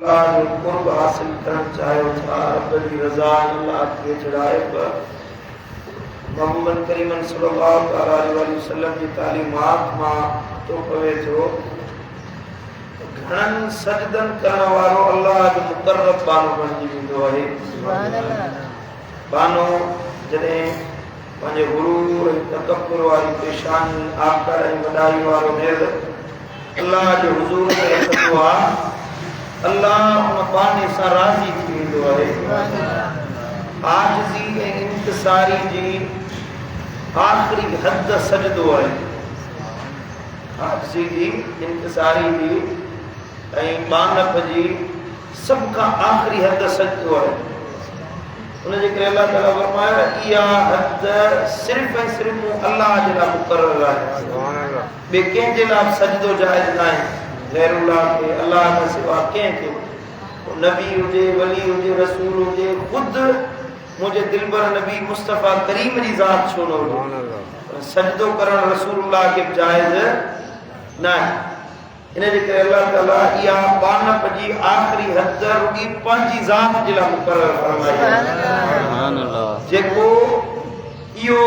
अल्लाह जो कुर्ब हासिल करण चाहियो था रब जी रज़ा अल्लाह के चढ़ाए पर मोहम्मद करीम सल्लल्लाहु अलैहि वसल्लम जी तालीमात मां तो पवे जो घणन सजदन करण वारो अल्लाह जो मुकर्रब बानो बणजी वेंदो आहे। सुभान अल्लाह। बानो जने पंहिंजे गुरूर ऐं तकब्बुर वारी पेशानी आकर ऐं वॾाई वारो नेर अल्लाह जो हुजूर में रखंदो आहे, अल्लाह उन बाने सां राज़ी थी वेंदो आहे। आजिज़ी ऐं इंकिसारी जी आख़िरी हद सजदो आहे। आजिज़ी जी इंकिसारी जी ऐं बानप जी सभ खां आख़िरी हद सजदो आहे। उनजे करे अल्लाह ताला फरमाया इहा हद सिर्फ़ ऐं सिर्फ़ मूं अल्लाह जे लाइ मुक़रर आहे। सुभान अल्लाह। ॿिए कंहिंजे लाइ सजदो जाइज़ न आहे। गैरुल्लाह के अल्लाह के सिवा कंहिंखे नबी हुजे वली हुजे रसूल हुजे ख़ुदि मुंहिंजे दिलबर नबी मुस्तफ़ा करीम जी ज़ात छो न हुजे सजदो करण रसूलुल्लाह के जाइज़ न आहे। इन जे करे अल्लाह ताला इहा बानप जी आख़िरी हद रुॻी पंहिंजी ज़ात जे लाइ मुक़रर फरमाई आहे। जेको इहो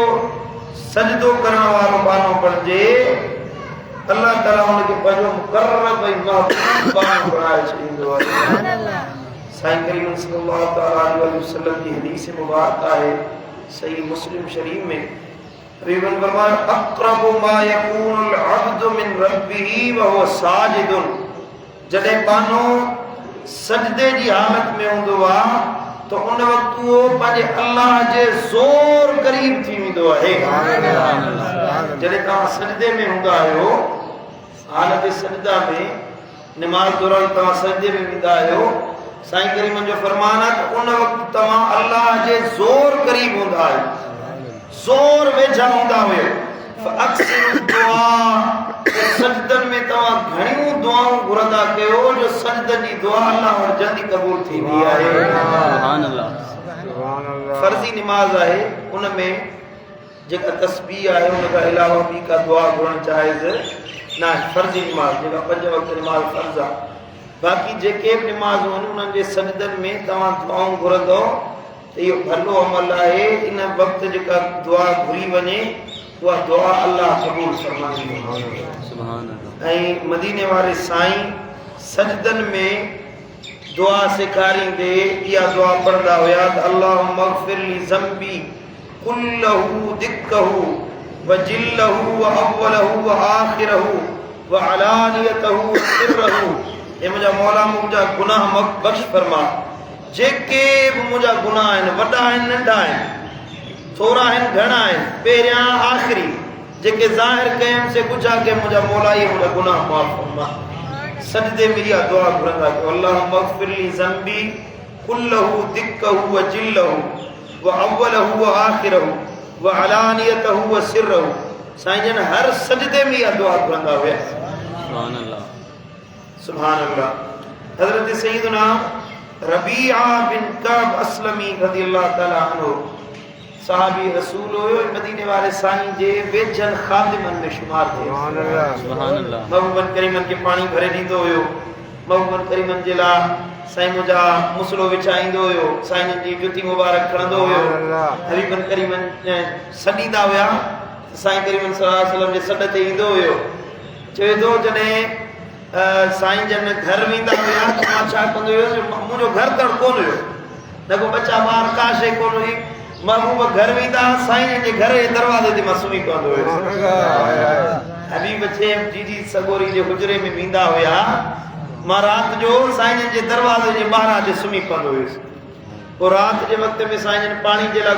सजदो करण वारो बानो बणिजे अल्लाह ताला उनके पंहिंजो मुकर्रब ऐं महबूब बानो बणाए छॾींदो आहे। साईं करीम सल्लल्लाहु अलैहि वसल्लम जी हदीस मुबारक आहे सही मुस्लिम शरीफ में हबीबन फरमाया अक़रबु मा यकूनुल अब्दु मिन रब्बिही व हुवा साजिदुन। जॾहिं बानो सजदे जी हालत में हूंदो आहे तो उन वक़्तु उहो पंहिंजे अल्लाह जे ज़ोर क़रीब थी वेंदो आहे। जॾहिं तव्हां सजदे में हूंदा आहियो हालत सजदा में नमाज़ दौरान तव्हां सजदे में वेंदा आहियो साईं करीम जो फरमान आहे त उन वक़्तु तव्हां अल्लाह जे ज़ोर क़रीब हूंदा आहियो, ज़ोर वेझा हूंदा हुयो। फअक्सिरु दुआ सजदन में तव्हां घणियूं दुआऊं घुरंदा कयो जो सजदन जी दुआ अल्लाह वटि जल्दी क़बूल थींदी आहे। सुभान अल्लाह। सुभान अल्लाह। फर्ज़ी नमाज आहे उन में जेका तस्बीह आहे उन खां अलावा ॿी का दुआ घुरण जाइज़ न आहे। फर्ज़ी नमाज जेका 5 वक़्त नमाज फर्ज़ आहे। बाक़ी जेके बि नमाज़ूं आहिनि उन्हनि जे सजदन में तव्हां दुआऊं घुरंदो त इहो भलो अमल आहे। इन वक़्तु जेका दुआ घुरी वञे उहा दुआ अल्लाह क़बूल फरमाईंदो। सुभान अल्लाह। ऐं मदीने वारे साईं सजदन में दुआ सेखारींदे इहा दुआ पढ़ंदा हुया त अल्लाहुम्मा अग़फ़िर ली ज़म्बी कुल्लहु दिक्कहु व जिल्लहु व अव्वलहु व आख़िरहु व अलानियतहु व सिर्रहु। ए मुंहिंजा मौला मुंहिंजा गुनाह बख़्श फरमा। जेके बि मुंहिंजा गुनाह आहिनि वॾा आहिनि नंढा आहिनि थोरा आहिनि घणा आहिनि पहिरियां आख़िरी जेके ज़ाहिर कयमि से गुझा के मुंहिंजा मौला इहे मुंहिंजा गुनाह माफ़ फरमा। सजदे में इहा दुआ घुरंदा कयो अल्लाहुम्मा अग़फ़िर ली ज़म्बी कुल्लहु दिक्कहु व जिल्लहु व अव्वलहु व आख़िरहु व अलानियतहु व सिर्रहु। साईं जन हर सजदे में इहा दुआ घुरंदा हुया। सुभान अल्लाह। सुभान अल्लाह। हज़रत सय्यदना रबीआ बिन कअब अस्लमी रज़ियल्लाहु तआला अन्हु सहाबी रसूल हुयो मदीने वाले साईं जे वेझन खादिमन में शुमार थे। सुभान अल्लाह। सुभान अल्लाह। महबूबन करीमन के पानी भरे ॾींदो हुयो। महबूबन करीमन जे लाइ साईं मुंहिंजा मुसलो विछाईंदो हुयो। साईं जी जुती मुबारक खणंदो हुयो। हबीबन करीमन सॾींदा हुया साईं करीमन सल्लल्लाहु अलैहि वसल्लम जे सॾ ते ईंदो हुयो। चवे थो जॾहिं साईं जन घर वेंदा हुया त मां छा कंदो हुयुसि मुंहिंजो घर तड़ कोन हुयो न को बच्चा ॿार का शइ कोन हुई। महबूब घर वेंदा साईं जे घर जे दरवाज़े ते मां सुम्ही पवंदो हुयुसि। हबीब चेम जी सगोरी जे हुजरे में वेंदा हुया मां राति जो साईं जे दरवाज़े जे ॿाहिरां ते सुम्ही पवंदो हुयुसि। पोइ राति जे वक़्त में साईं जन पाणी जे लाइ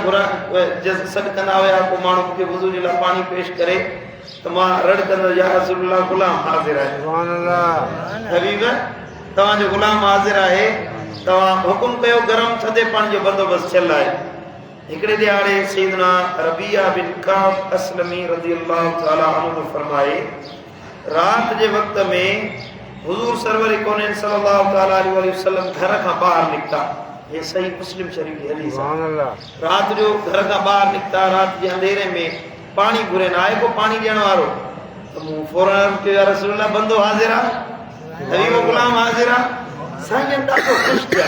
सॾु कंदा हुया। पोइ माण्हू मूंखे वुज़ू जे लाइ पाणी पेश करे त मां रड़ कंदो या रसूलुल्लाह गुलाम हाज़िर आहे। सुभान अल्लाह। हबीब तव्हांजो गुलाम हाज़िर आहे तव्हां हुकुम कयो गरम थधे पाणी जो बंदोबस्तु थियल आहे। हिकिड़े ॾियारे सय्यदना रबीआ बिन कअब अस्लमी रज़ियल्लाहु तआला अन्हु फरमाए राति जे वक़्त में हुज़ूर सरवर कौनैन सल्लल्लाहु तआला अलैहि वसल्लम घर खां ॿाहिरि निकिता। ये सही मुस्लिम शरीफ जी हदीस आहे। राति जो घर खां ॿाहिरि निकिता राति जे अंधेरे में पानी घुरे न आए को पानी ॾियण वारो त मूं फौरन कयो या रसूलुल्लाह बंदो हाज़िर आहे हबीब गुलाम हाज़िर आहे। साईं ॾाढो ख़ुशि थिया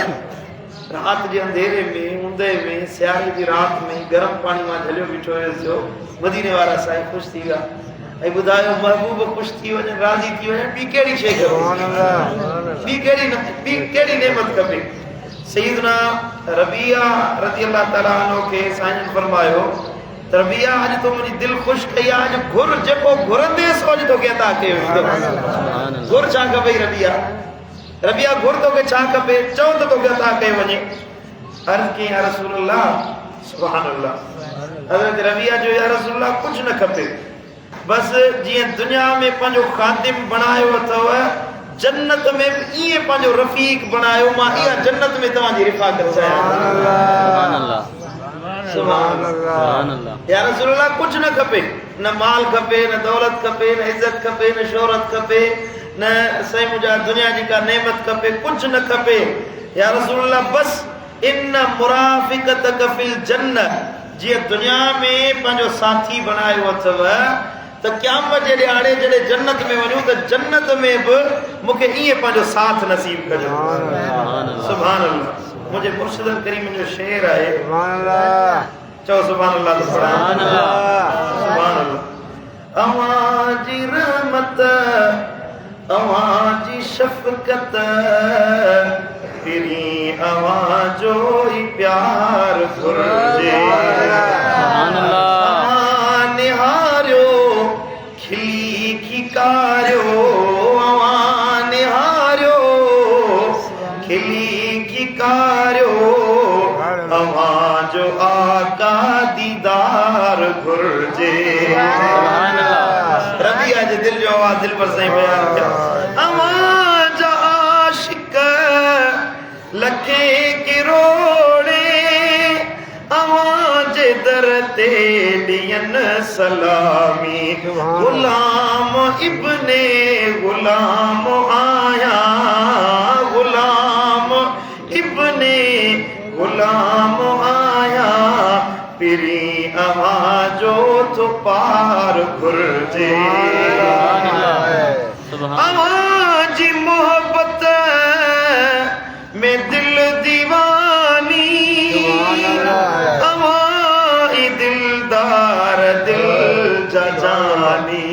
रात जे अंधेरे में ऊंदे में सियारे जी रात में गरम पानी मां झलियो बीठो हुयुसि मदीने वारा साईं ख़ुशि थी विया ऐं ॿुधायो महबूब ख़ुशि थी वञे राज़ी थी वञे ॿी कहिड़ी शइ खपे ॿी कहिड़ी नेमत खपे सईदना रबिया रज़ी अल्लाह ताला अन्हु खे साईं फरमायो रबिया अॼु तो मुंहिंजी दिलि ख़ुशि कई आहे अॼु घुर जेको घुरंदेसि अॼु तोखे अता कयो घुर छा खपई रबिया घुर तोखे छा खपे चओ त तोखे अता कयो वञे अर्ज़ कई या रसूल अल्लाह सुभान अल्लाह हज़रत रबिया जो या रसूल अल्लाह कुझु न खपे बस जीअं दुनिया में पंहिंजो ख़ादिम बणायो अथव जन्नत में भी इए पंहिंजो रफ़ीक बणायो मां इहा जन्नत में तव्हांजी रिफ़ाक़त चाहियां सुभान अल्लाह या रसूल अल्लाह कुछ न खपे न माल खपे न दौलत खपे न इज्जत खपे न शोहरत खपे न सही मुझा दुनिया जी का नेमत खपे कुछ न खपे या रसूल अल्लाह बस इन मुराफिकतक फिल जन्नत जी दुनिया में पंहिंजो साथी बनायो अथव त क़यामत जे ॾियारे जॾहिं जन्नत में वञूं त जन्नत में बि मूंखे ईअं पंहिंजो साथ नसीब कजो सुभान अल्लाह मुझे मुर्शिद करीम जो शेर है सुभान अल्लाह चो सुभान अल्लाह तो सुभान अल्लाह सुभान अल्लाह अवाजी रहमत अवाजी शफकत तेरी आवाजो ही प्यार घुर्जे सुभान अल्लाह निहारियो खिली खिकारियो अवा निहारियो खिली खिकारियो अवा जो आका दीदार घुर्जे रबिया जे दिल जो आवाज दिल पर सही बयान किया अवा जा आशिक लखे किरोड़े अवा जे दर ते ॾियन सलामी गुलाम इब्ने गुलाम आया गुलाम इब्ने गुलाम आया पिरी आवाजो तो पार घुर्जे आवाजी मोहब्बत में दिल दीवानी आवाई दिलदार दिल जानी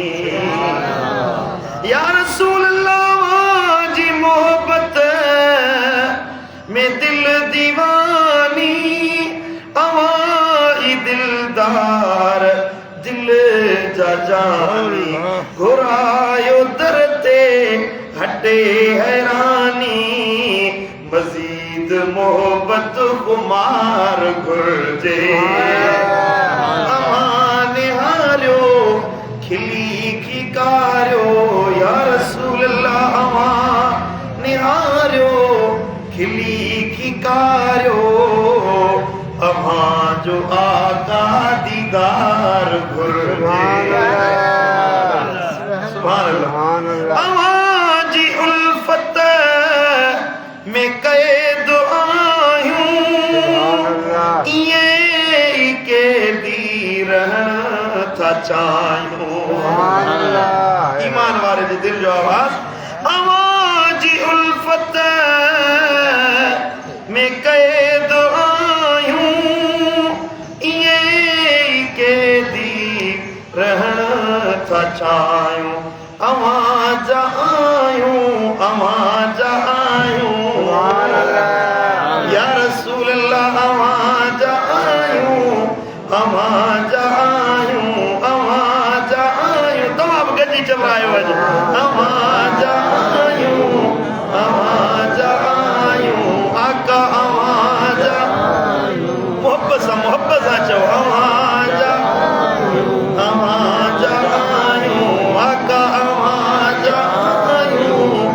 या रसूल अल्लाह आवाजी मोहब्बत में दिल दीवानी आवाई दिलदार दिल जानी घुरायो दरते हटे हैरानी मजीद मोहब्बत कुमार घुर्जे निहारियो खिली खिकारियो या रसूल अल्लाह निहारियो खिली खिकारियो अमा जो आका दीदार घुर्जे सुभान अल्लाह आवाजी उल्फत में कैद आयूं ये के दी रहना था चाहूं ईमान वाले जे दिल जो आवाज आवाजी उल्फत में कैद आयूं ये के दी रहना था चाहूं आवाज आयूं आवाज आयूं या रसूल अल्लाह आवाज आयूं आवाज आयूं आवाज आयूं तो आप गजी चमरायो वज आवाज आयूं आवाज आयूं आका आवाज मोहब्बत सा चो आवाज आवाज आयूं आका आवाज आयूं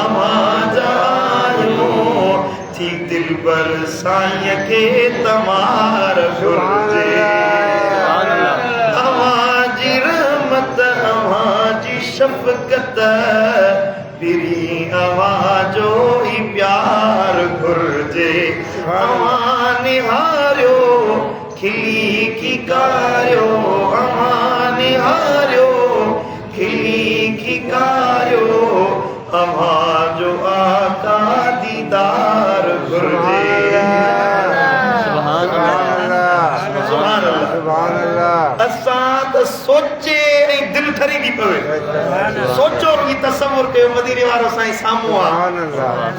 आवाज आयूं थी दिल बर साईं के तमार घुर्जे आवाजी रहमत आवाजी शफकत बिरी आवाजो ही प्यार घुर्जे अवा निहारियो खिली खिकारियो अवा निहारियो खिली खिकारियो अवा जो आका दी दीदार घुर्जे सुभान अल्लाह असां त सोचे ऐं दिलि ठरी थी पवे सोचो की तसव्वुर कयो मदीने वारो साईं साम्हूं आहे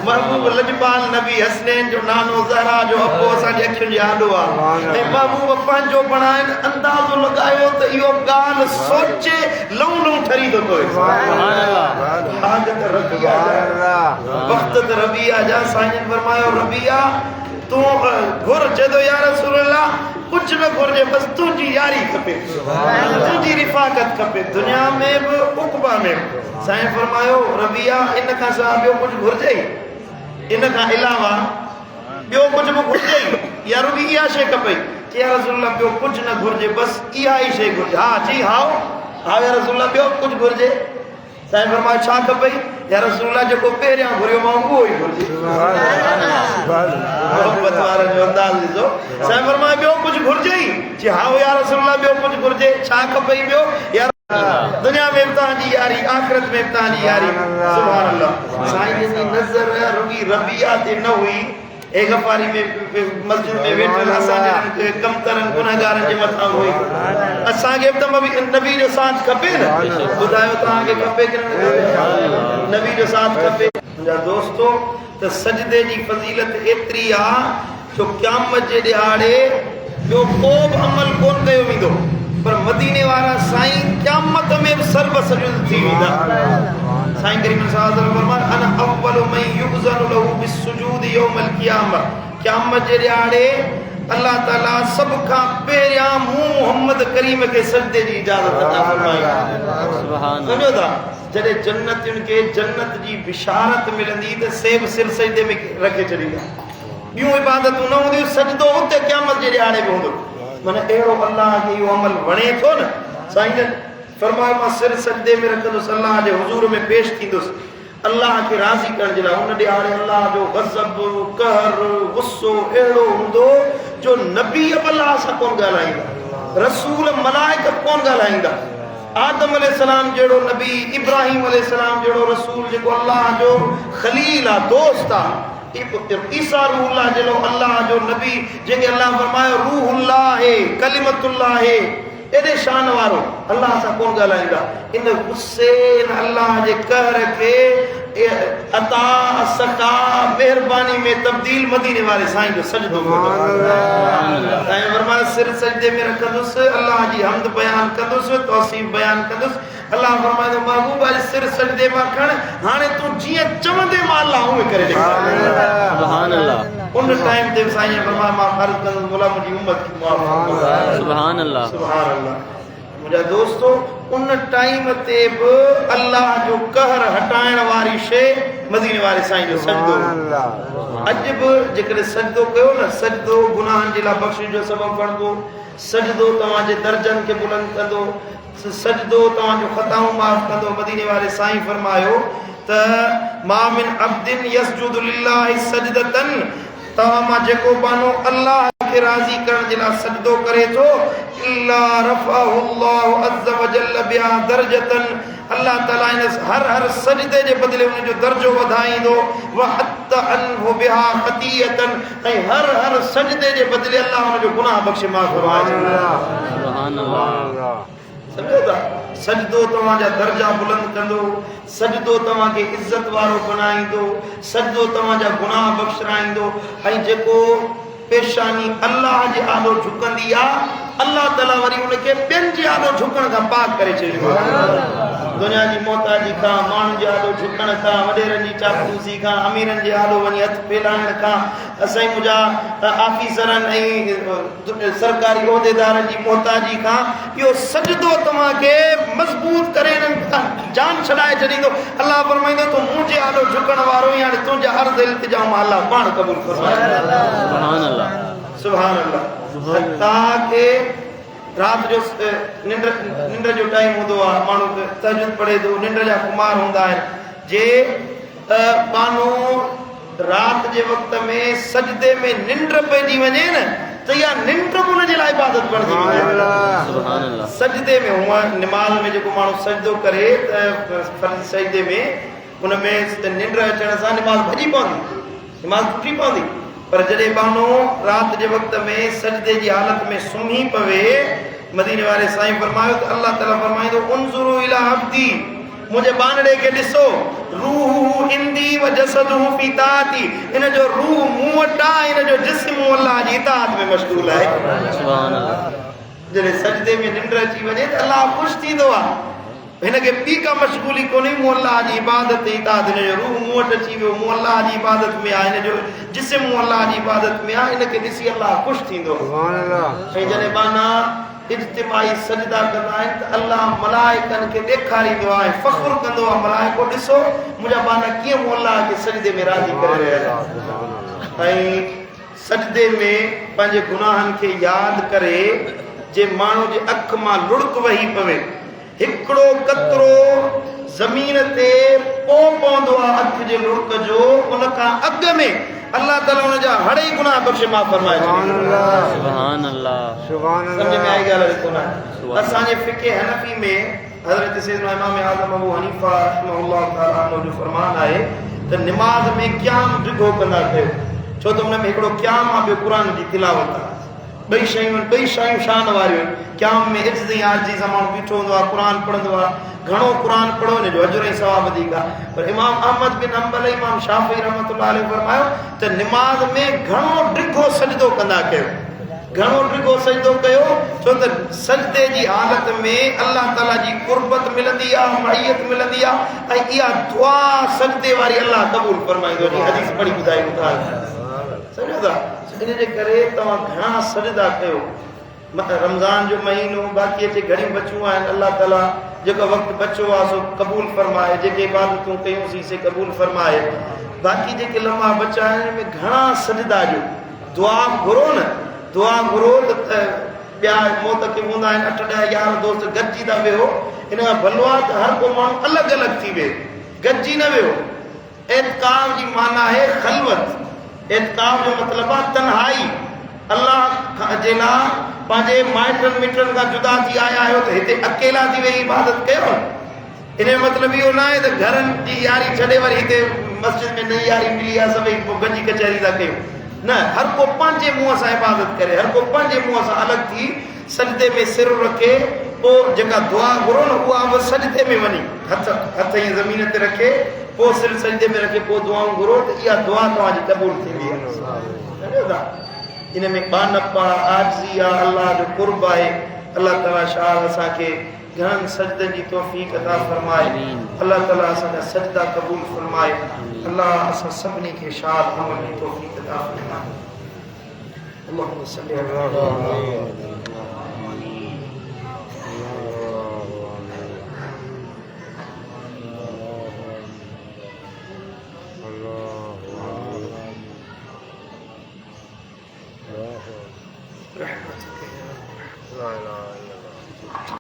महबूब लजपाल नबी हसनैन जो नानो ज़हरा जो अबो असांजी अखियुनि जे आॾो आहे ऐं महबूब पंहिंजो बणाइनि अंदाज़ो लॻायो त इहो ॻाल्हि सोचे लऊं लऊं ठरी थो पवे हाजत रबिया वक़्त रबिया जा साईं फरमायो रबिया तूं घुर चए या रसूल अल्लाह कुछ न घुर्जे बस तुंहिंजी यारी खपे तुंहिंजी रिफ़ाक़त खपे दुनिया में बि उक़बा में साईं फरमायो रबिया इन खां सवाइ ॿियो कुझु घुर्जे इन खां अलावा ॿियो कुझु बि घुर्जे या रुॻी इहा शइ खपे या रसूल अल्लाह ॿियो कुझु न घुर्जे बस इहा ई शइ घुर्जे हा जी हाओ हा या रसूल अल्लाह ॿियो कुझु घुर्जे साईं फरमायो छा खपई या रसूल अल्लाह जेको पहिरियां घुरियो मां उहो ई घुर्जे मोहब्बत वारनि जो अंदाज़ ॾिसो साईं फरमायो ॿियो कुझु घुर्जे ई जी हा या रसूल अल्लाह ॿियो कुझु घुर्जे छा खपई ॿियो या दुनिया में बि तव्हांजी यारी आख़िरत में बि तव्हांजी यारी सुभान अल्लाह साईं जी नज़र रुॻी रबिया ते न हुई ए गफ़ारी में मस्जिद में वेठल असांजे कमतरनि गुनहगारनि जे मथां हुई असांखे बि त नबी जो साथ खपे न ॿुधायो तव्हांखे खपे की न नबी जो साथ खपे मुंहिंजा दोस्तो त सजदे जी फज़ीलत एतिरी आहे जो क़यामत जे ॾिहाड़े ॿियो को बि अमल कोन कयो वेंदो पर मदीने वारा साईं क़यामत में बि सर्व सजुद थी वेंदा साईं करीम सल्लल्लाहु अलैहि वसल्लम फरमाया अना अव्वलु मन युज़नु लहू बिस्सुजूद यौमल क़ियामह क़यामत जे ॾिहाड़े अल्लाह ताला सब खां पहिरियां मूं मोहम्मद करीम खे सजदे जी इजाज़त अता फरमाई सुभान अल्लाह सम्झो था जॾहिं जन्नतियुनि खे जन्नत जी बिशारत मिलंदी त सेब सिर सजदे में रखे छॾींदा ॿियूं इबादतूं न हूंदियूं सजदो उते क़यामत जे ॾिहाड़े में हूंदो माना अहिड़ो अल्लाह खे इहो अमल वणे थो न साईं फरमायो मां सिर सजदे में रखंदुसि अल्लाह जे हुज़ूर में पेश थींदुसि अल्लाह खे राज़ी करण जे लाइ हुन ॾिहाड़े अल्लाह जो गज़ब कहर गुस्सो अहिड़ो हूंदो जो नबी अल्लाह सां कोन ॻाल्हाईंदा रसूल मलाइका कोन ॻाल्हाईंदा आदम अलैहिस्सलाम जहिड़ो नबी इब्राहिम अलैहिस्सलाम जहिड़ो रसूल जेको अल्लाह जो खलील आहे दोस्त आहे ईसा रूहुल्लाह जहिड़ो अल्लाह जो नबी जंहिंखे अल्लाह फरमायो रूहुल्लाह है कलिमतुल्लाह है एॾे शान वारो अल्लाह सां कोन ॻाल्हाईंदा इन गुस्से अल्लाह जे कहर खे अता सका महिरबानी में तब्दील मदीने वारे साईं जो सजदो साईं फरमायो सिर सजदे में रखंदुसि अल्लाह जी हमद बयान कंदुसि तौसीफ़ बयान कंदुसि अल्लाह फरमायो महबूब अॼु सिर सजदे मां खण हाणे तूं जीअं चवंदे मां अल्लाह उहे करे सुभान अल्लाह उन टाइम ते साईं फरमायो मां अर्ज़ कंदुसि मौला मुंहिंजी उम्मत खे माफ़ सुभान अल्लाह सुभान अल्लाह मुंहिंजा दोस्तो उन टाइम ते बि अल्लाह जो कहर हटाइण वारी शइ मदीने वारे साईं जो सजदो अॼु बि जेकॾहिं सजदो कयो न सजदो गुनाहनि जे लाइ बख़्शिश जो सबबु बणंदो सजदो तव्हांजे दर्जनि खे बुलंद कंदो सजदो तव्हांजो ख़ताऊं माफ़ कंदो मदीने वारे साईं फरमायो त मा मिन अब्दिन यसजुदु लिल्लाहि सजदतन तव्हां मां जेको बानो अल्लाह खे राज़ी करण जे लाइ सजदो करे थो इल्ला रफ़अहु अल्लाहु अज़्ज़ व जल्ल बिहा दर्जतन अल्लाह ताला इन हर सजदे जे बदिले उन जो दर्जो वधाईंदो व हत अनहु बिहा खतियतन ऐं हर सजदे जे बदिले अल्लाह उन जो गुनाह बख़्शे माफ़ फरमाईंदो सुभान अल्लाह समझो था सजदो तव्हांजा दर्जा बुलंद कंदो सजदो तव्हांखे इज़त वारो बणाईंदो सजदो तव्हांजा गुनाह बख़्शराईंदो ऐं जेको पेशानी अल्लाह जे आॾो झुकंदी आहे अल्लाह ताला वरी उनखे ॿियनि जे आॾो झुकण खां पाक करे छॾींदो दुनिया जी मोहताजी खां माण्हुनि जे आॾो झुकण खां वॾेरनि जी चापलूसी खां अमीरनि जे आॾो वञी हथ फैलाइण खां असां मुंहिंजा ऑफिसरनि ऐं सरकारी उहिदेदारनि जी मोहताजी खां इहो सजदो तव्हांखे मज़बूत करे जान छॾाए छॾींदो अल्लाह फरमाईंदो तूं मुंहिंजे आॾो झुकण वारो ई हाणे तुंहिंजा अर्ज़ इल्तिजाम अल्लाह पाण क़बूल फरमाए सुभान अल्लाह ताके रात जो निंड जो टाइम हूंदो आहे माण्हू तहज्जुद पढ़े थो निंड जा कुमार हूंदा आहिनि जे माण्हू रात जे वक़्त में सजदे में निंड पइजी वञे न त इहा निंड बि हुन जे लाइ इबादत बणिजी वञे सजदे में हूअं निमाज़ में जेको माण्हू सजदो करे त सजदे में हुन में निंड अचण सां निमाज़ भॼी पवंदी नमाज टुटी पवंदी पर जॾहिं बानो रात जे वक़्त में सजदे जी हालत में सुम्ही पवे मदीने वाले साईं फरमायो त अल्लाह ताला फरमाईंदो उनज़ुरु इला अब्दी मुझे बानड़े के ॾिसो रूह इंदी व जसदुहु फी ताती इन जो रूह मूं वटि आहे इन जो जिस्म अल्लाह जी इताअत में मशगूल आहे सुभान अल्लाह जॾहिं सजदे में निंड अची वञे त अल्लाह ख़ुशि थींदो आहे हिनखे ॿी का मशगूली कोन्हे मूं अल्लाह जी इबादत इताअत हिन जो रूह मूं वटि अची वियो मूं अल्लाह जी इबादत में आहे हिन जो जिस्म मूं अल्लाह जी इबादत में आहे हिनखे ॾिसी अल्लाह ख़ुशि थींदो सुभान अल्लाह। ऐं जॾहिं बाना इज्तिमाई सजदा कंदा आहिनि त अल्लाह मलाइकनि खे ॾेखारींदो आहे फ़ख्रु कंदो आहे मलाइको ॾिसो मुंहिंजा बाना कीअं मूं अल्लाह खे सजदे में राज़ी करे रहिया आहिनि। ऐं सजदे में पंहिंजे गुनाहनि खे यादि करे जे माण्हू जे अख मां लुड़क वही पवे हिकिड़ो कतरो ज़मीन ते पोइ पवंदो आहे अख जे लुड़क जो उन खां अॻु में अल्लाह ताला उन जा हड़े गुनाह बख़्शे माफ़ फरमाए सुभान अल्लाह सुभान अल्लाह सम्झ में आई ॻाल्हि कोन आहे। असांजे फ़िक़े हनफ़ी में हज़रत सैयदना इमाम आज़म अबू हनीफ़ा रहमहुल्लाह तआला जो फरमान आहे त निमाज़ में क़याम डिघो कंदा कयो छो त हुन में हिकिड़ो क़याम आहे ॿियो क़ुर जी तिलावत आहे ॿई शयूं शान वारियूं आहिनि। क़याम में इज़्ज़त ऐं आरज़ी सां माण्हू बीठो हूंदो आहे क़ुर पढ़ंदो आहे घणो क़ुर पढ़ो हिन जो अजुर ऐं सवाब वधीक आहे। पर इमाम अहमद बिन हंबल इमाम शाफ़ी रहमतुल्लाह अलैहि फरमायो त निमाज़ में घणो डिघो सजदो कंदा कयो घणो डिघो सजदो कयो छो त सजदे जी हालत में अल्लाह ताला जी कुर्बत मिलंदी आहे मइयत मिलंदी आहे ऐं इहा दुआ सजदे वारी अल्लाह क़बूल फरमाईंदो जी हदीस पढ़ी ॿुधाई था सम्झो था। इन जे करे तव्हां घणा सजदा कयो रमज़ान जो महीनो बाक़ी अचे घणियूं बचियूं आहिनि अल्लाह ताला जेको वक़्तु बचियो आहे सो क़बूल फरमाए जेके इबादतूं कयूंसीं से क़बूल फरमाए बाक़ी जेके लम्हा बचा आहिनि में घणा सजदा ॾियो दुआ घुरो न दुआ घुरो त ॿिया मौत खे हूंदा आहिनि 8 10 11 दोस्त गॾिजी था वेहो हिन खां भलो आहे त हर को माण्हू अलॻि अलॻि थी वियो गॾिजी न वियो। एतकाब जी माना आहे ख़लवत एतकाब जो मतिलबु आहे तन्हाई अल्लाह जे लाइ पंहिंजे माइटनि मिटनि खां जुदा थी आया आहियो त हिते अकेला थी वेही इबादत कयो इन जो मतिलबु इहो न आहे त घरनि जी यारी छॾे वरी हिते मस्जिद में नई यारी मिली आहे सभई पोइ गंजी कचहरी था कयूं न हर को पंहिंजे मुंहं सां इबादत करे हर को पंहिंजे मुंहं सां अलॻि थी सजदे में सिर रखे पोइ जेका दुआ घुरो न उहा बि सजदे में वञी हथ ईअं ज़मीन ते रखे पोइ सिर सजदे में रखे पोइ दुआऊं घुरो त इहा दुआ तव्हांजी क़बूल थींदी आहे। इन में बानप आहे आजिज़ी आहे अल्लाह जो कुर्ब आहे अल्लाह ताला शाह असांखे घणनि सजदनि जी तौफ़ीक़ अता फरमाए अल्लाह ताला असांजा सजदा क़बूल फरमाए अल्लाह असां सभिनी खे शाद अमल जी तौफ़ीक़ अता फरमाए। अल्लाहुम्मा सल्ली अला